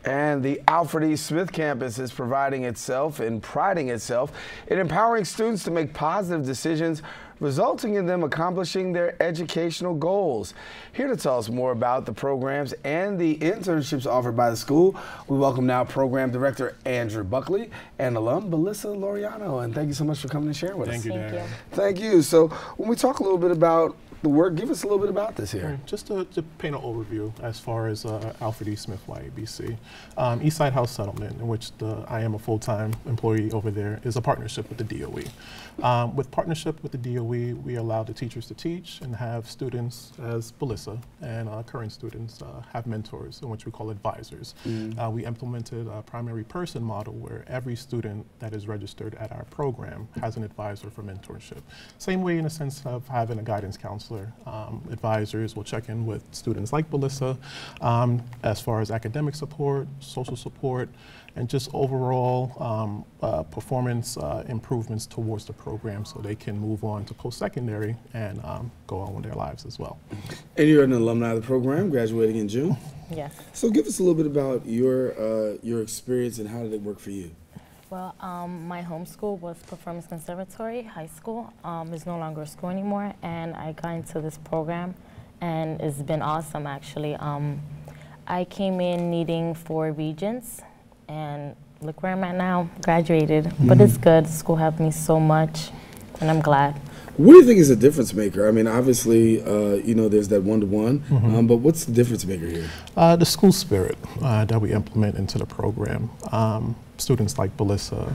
And the Alfred E. Smith campus is priding itself in empowering students to make positive decisions, resulting in them accomplishing their educational goals. Here to tell us more about the programs and the internships offered by the school, we welcome now Program Director Andrew Buckley and alum Melissa Laureano. And thank you so much for coming and sharing with us. Thank you, Darren. Thank you. So when we talk a little bit about the work, give us a little bit about this here. Just to paint an overview as far as Alfred E. Smith YABC. Eastside House Settlement, in which I am a full-time employee over there, is a partnership with the DOE. With partnership with the DOE, we allow the teachers to teach and have students, as Melissa, and current students have mentors, in which we call advisors. We implemented a primary person model where every student that is registered at our program has an advisor for mentorship. Same way in a sense of having a guidance counselor. Advisors will check in with students like Melissa as far as academic support, social support, and just overall performance improvements towards the program so they can move on to post-secondary and go on with their lives as well. And you're an alumni of the program, graduating in June? Yes. So give us a little bit about your experience and how did it work for you? Well, my home school was Performance Conservatory High School. It's no longer a school anymore, and I got into this program, and it's been awesome, actually. I came in needing 4 regents, and look where I'm at now, graduated. But it's good. School helped me so much, and I'm glad. What do you think is a difference maker? I mean, obviously, you know, there's that one-to-one, but what's the difference maker here? The school spirit that we implement into the program. Students like Melissa,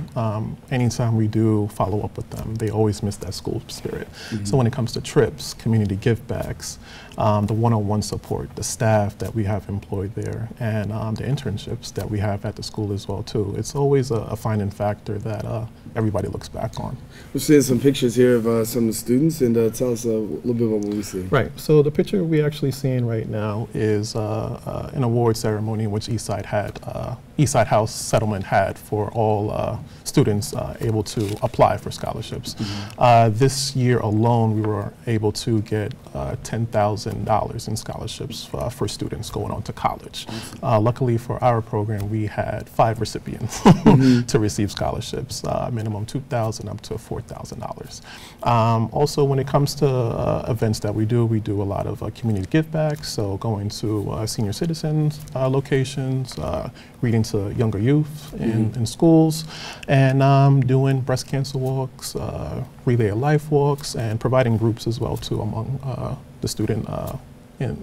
anytime we do follow up with them, they always miss that school spirit. So when it comes to trips, community give-backs, the one-on-one support, the staff that we have employed there, and the internships that we have at the school as well too, it's always a finding factor that everybody looks back on. We're seeing some pictures here of some of the students, and tell us a little bit about what we see. Right, so the picture we're actually seeing right now is an award ceremony in which Eastside House Settlement had for all students able to apply for scholarships. This year alone, we were able to get $10,000 in scholarships for students going on to college. Luckily for our program, we had 5 recipients to receive scholarships, minimum $2,000 up to $4,000. Also, when it comes to events that we do a lot of community give-backs, so going to senior citizens locations, reading to younger youth in schools, and doing breast cancer walks, relay of life walks, and providing groups as well too among the student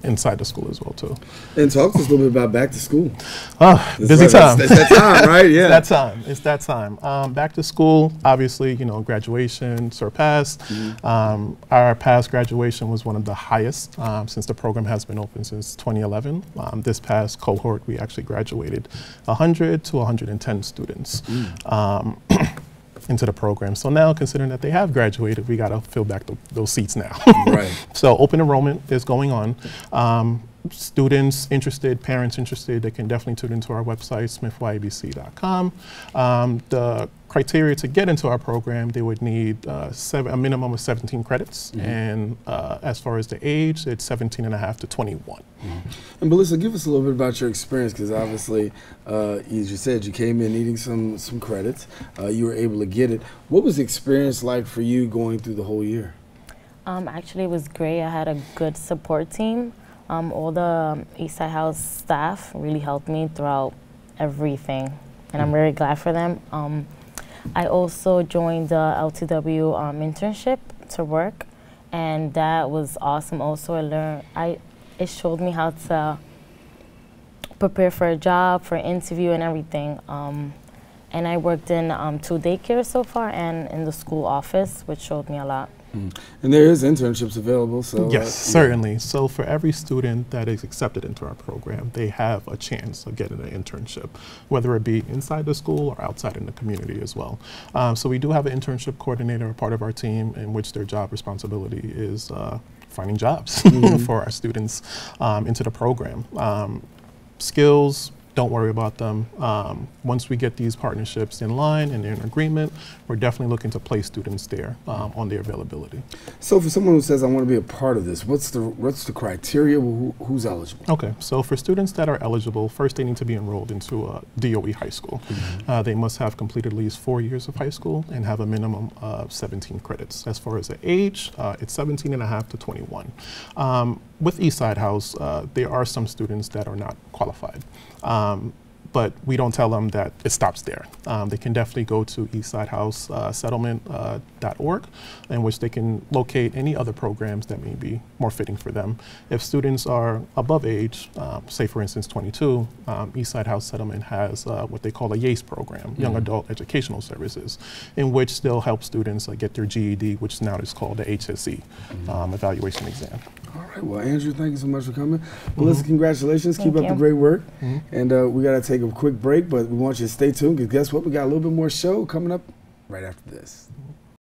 inside the school as well too. And talk to us a little bit about back to school. Busy time. It's that time, right? Yeah. It's that time. Back to school, obviously, you know, graduation surpassed. Our past graduation was one of the highest since the program has been open since 2011. This past cohort, we actually graduated 100 to 110 students. Into the program. So now, considering that they have graduated, we got to fill back those seats now. Right. So open enrollment is going on. Students interested, parents interested, they can definitely tune into our website, smithyabc.com. The criteria to get into our program, they would need a minimum of 17 credits. And as far as the age, it's 17 and a half to 21. And Melissa, give us a little bit about your experience, because obviously, as you said, you came in needing some credits. You were able to get it. What was the experience like for you going through the whole year? Actually, it was great. I had a good support team. All the Eastside House staff really helped me throughout everything, and I'm very glad for them. I also joined the LTW internship to work, and that was awesome. Also, it showed me how to prepare for a job, for an interview, and everything. And I worked in 2 daycares so far, and in the school office, which showed me a lot. And there is internships available, so yes, certainly. So for every student that is accepted into our program, they have a chance of getting an internship, whether it be inside the school or outside in the community as well. So we do have an internship coordinator, a part of our team, in which their job responsibility is finding jobs for our students into the program. Skills, don't worry about them. Once we get these partnerships in line and they're in agreement, we're definitely looking to place students there on their availability. So for someone who says, I want to be a part of this, what's the criteria? Who's eligible? Okay, so for students that are eligible, first they need to be enrolled into a DOE high school. They must have completed at least 4 years of high school and have a minimum of 17 credits. As far as the age, it's 17 and a half to 21. With Eastside House, there are some students that are not qualified. But we don't tell them that it stops there. They can definitely go to Eastside House Settlement.org, in which they can locate any other programs that may be more fitting for them. If students are above age, say for instance 22, Eastside House Settlement has what they call a YABC program, Young Adult Educational Services, in which they'll help students get their GED, which now is called the HSE evaluation exam. All right, well, Andrew, thank you so much for coming. Melissa, congratulations. Keep up the great work. And we got to take a quick break, but we want you to stay tuned because guess what? We got a little bit more show coming up right after this.